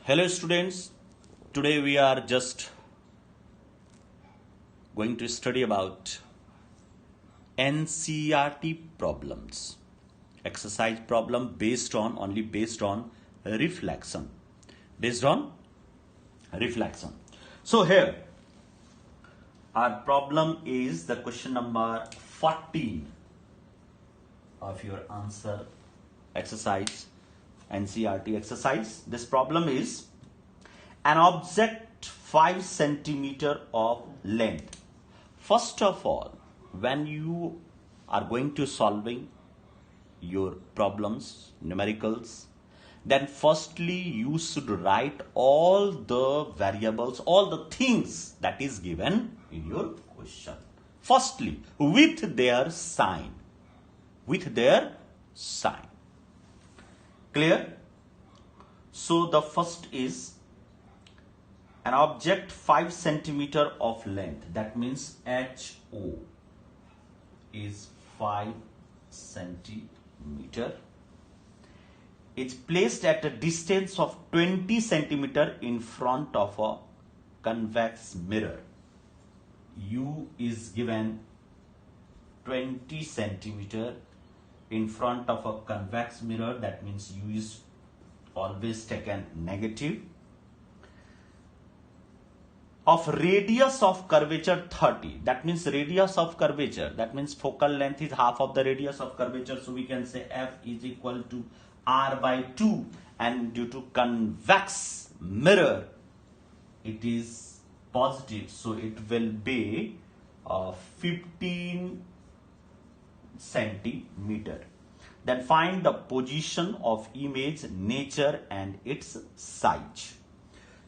Hello students, today we are just going to study about NCERT problems. Exercise problem based on reflection. Based on reflection. So here our problem is the question number 14 of your answer exercise. NCERT exercise. This problem is an object 5 centimeter of length. First of all, when you are going to solving your problems, numericals, then firstly you should write all the variables, all the things that is given in your question. Firstly, with their sign. With their sign. Clear? So the first is an object 5 centimeter of length. That means HO is 5 centimeter. It's placed at a distance of 20 centimeter in front of a convex mirror. U is given 20 centimeter in front of a convex mirror. That means U is always taken negative. Of radius of curvature 30. That means radius of curvature. That means focal length is half of the radius of curvature. So we can say F is equal to R by 2. And due to convex mirror, it is positive. So it will be 15 centimeter. Then find the position of image, nature and its size.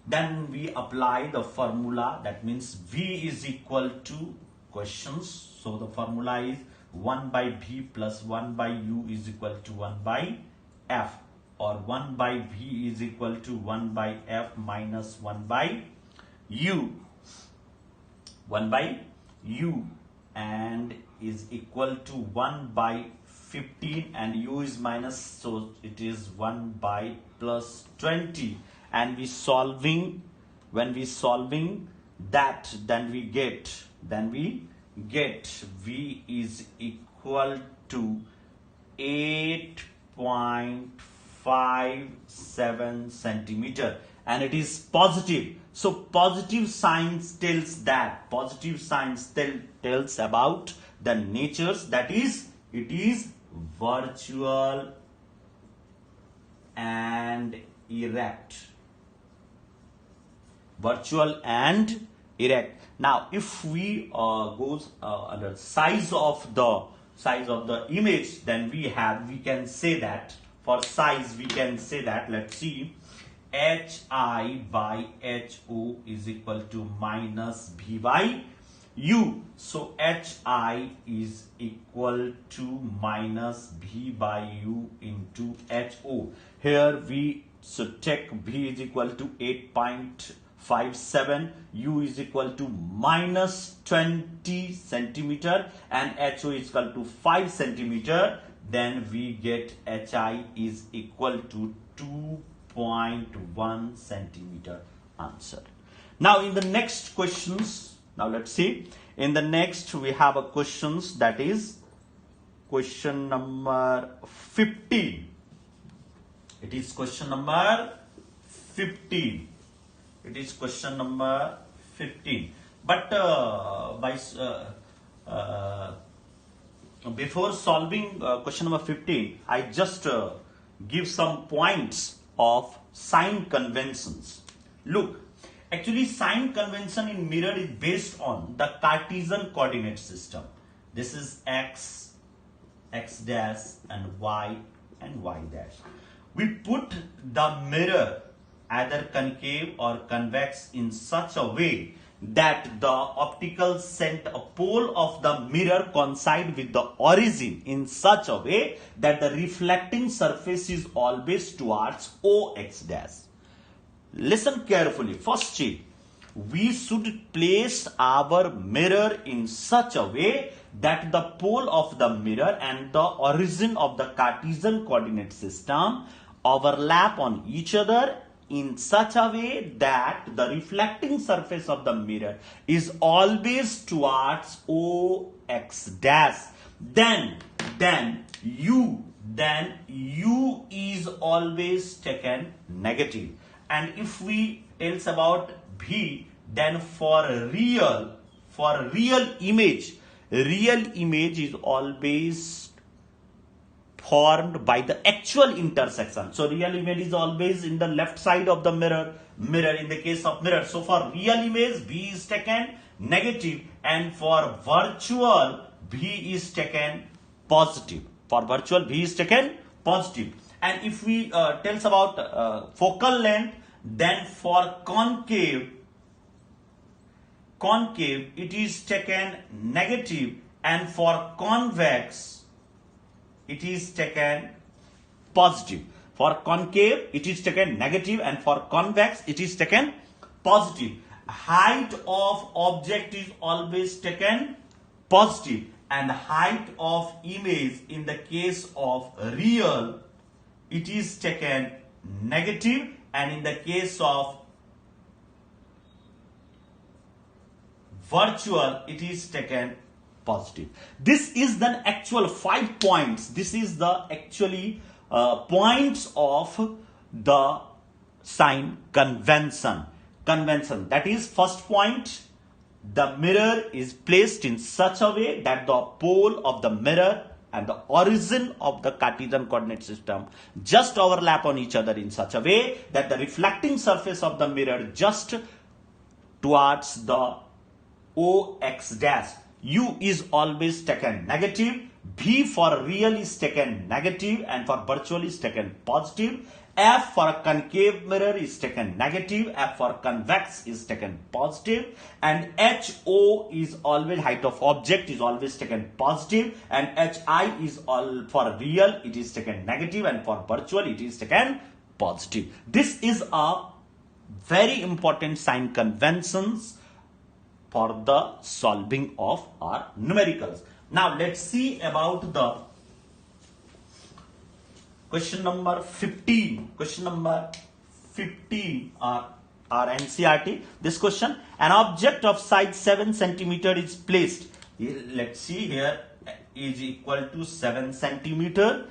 Then we apply the formula. That means V is equal to questions. So the formula is 1 by V plus 1 by U is equal to 1 by F, or 1 by V is equal to 1 by F minus 1 by U. 1 by U and is equal to 1 by 15 and U is minus, so it is 1 by plus 20. And when we solving that, then we get V is equal to 8.57 centimeter, and it is positive. So positive signs tells that. Positive signs tells about the natures, that is, it is virtual and erect. Virtual and erect. Now, if we goes under size of the image, then we can say that for size we can say that, let's see, HI by HO is equal to minus V by U. So HI is equal to minus V by U into HO. Here we should take V is equal to 8.57, U is equal to minus 20 centimeter and HO is equal to 5 centimeter. Then we get HI is equal to 2.1 centimeter answer. Now in the next questions, now let's see. In the next we have a questions, that is question number 15. It is question number 15. It is question number 15. But before solving question number 15, I just give some points of sign conventions. Look, actually sign convention in mirror is based on the Cartesian coordinate system. This is X, X dash and Y dash. We put the mirror either concave or convex in such a way that the optical pole of the mirror coincide with the origin in such a way that the reflecting surface is always towards OX dash. Listen carefully. First check. We should place our mirror in such a way that the pole of the mirror and the origin of the Cartesian coordinate system overlap on each other in such a way that the reflecting surface of the mirror is always towards OX dash, then U is always taken negative. And if we tells about V, then for real image is always formed by the actual intersection. So real image is always in the left side of the mirror in the case of mirror. So for real image, V is taken negative, and for virtual, V is taken positive. For virtual, V is taken positive. And if we tells about focal length, then for concave it is taken negative, and for convex it is taken positive. For concave it is taken negative, and for convex it is taken positive. Height of object is always taken positive, and height of image in the case of real it is taken negative, and in the case of virtual it is taken positive. This is the actual 5 points. This is the actually points of the sign convention. That is, first point, the mirror is placed in such a way that the pole of the mirror and the origin of the Cartesian coordinate system just overlap on each other in such a way that the reflecting surface of the mirror just towards the OX dash. U is always taken negative. V for real is taken negative, and for virtual is taken positive. F for a concave mirror is taken negative. F for convex is taken positive. And HO is always, height of object is always taken positive. And HI is all for real, it is taken negative, and for virtual it is taken positive. This is a very important sign conventions for the solving of our numericals. Now let's see about the question number 15. Question number 15 our NCRT. This question, an object of size 7 centimeter is placed. Let's see here, is equal to 7 centimeter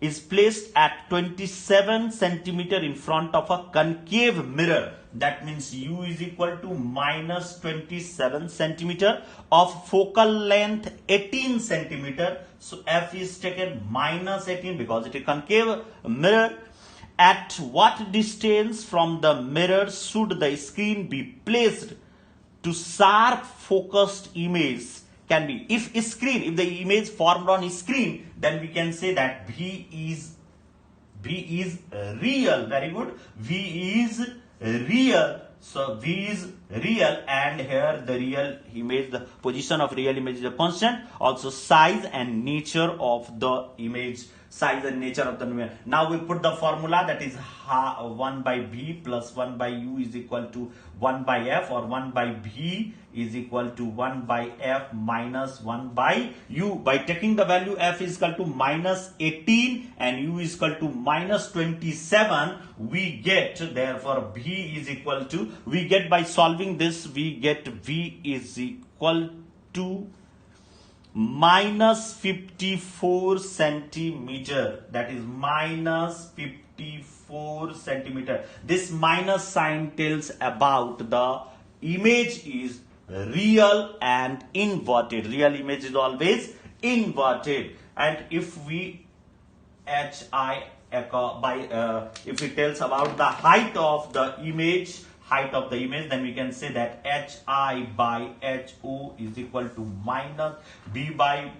is placed at 27 centimeter in front of a concave mirror. That means U is equal to minus 27 centimeter of focal length 18 centimeter. So F is taken minus 18 because it is concave mirror. At what distance from the mirror should the screen be placed to sharp focused image can be? If the image formed on screen, then we can say that V is real. Very good. V is real. So V is real, and here the real image, the position of real image is a constant. Also size and nature of the image, size and nature of the mirror. Now we put the formula, that is 1 by V plus 1 by U is equal to 1 by F, or 1 by V is equal to 1 by F minus 1 by U. By taking the value, F is equal to minus 18 and U is equal to minus 27, we get, therefore V is equal to, we get by solving this, we get V is equal to minus 54 centimeter. That is minus 54 centimeter. This minus sign tells about the image is real and inverted. Real image is always inverted. And if we if it tells about the height of the image, then we can say that HI by HO is equal to minus V by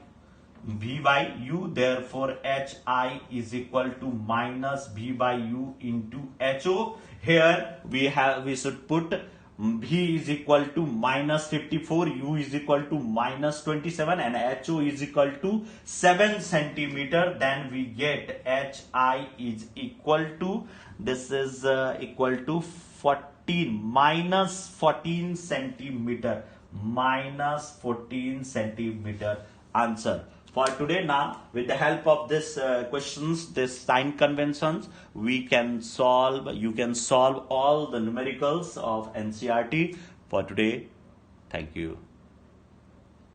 U. Therefore, HI is equal to minus V by U into HO. Here we should put V is equal to minus 54, U is equal to minus 27, and HO is equal to 7 centimeter. Then we get HI is equal to, this is equal to 14 minus 14 centimeter, minus 14 centimeter answer. For today now, with the help of this questions, this sign conventions, you can solve all the numericals of NCERT for today. Thank you.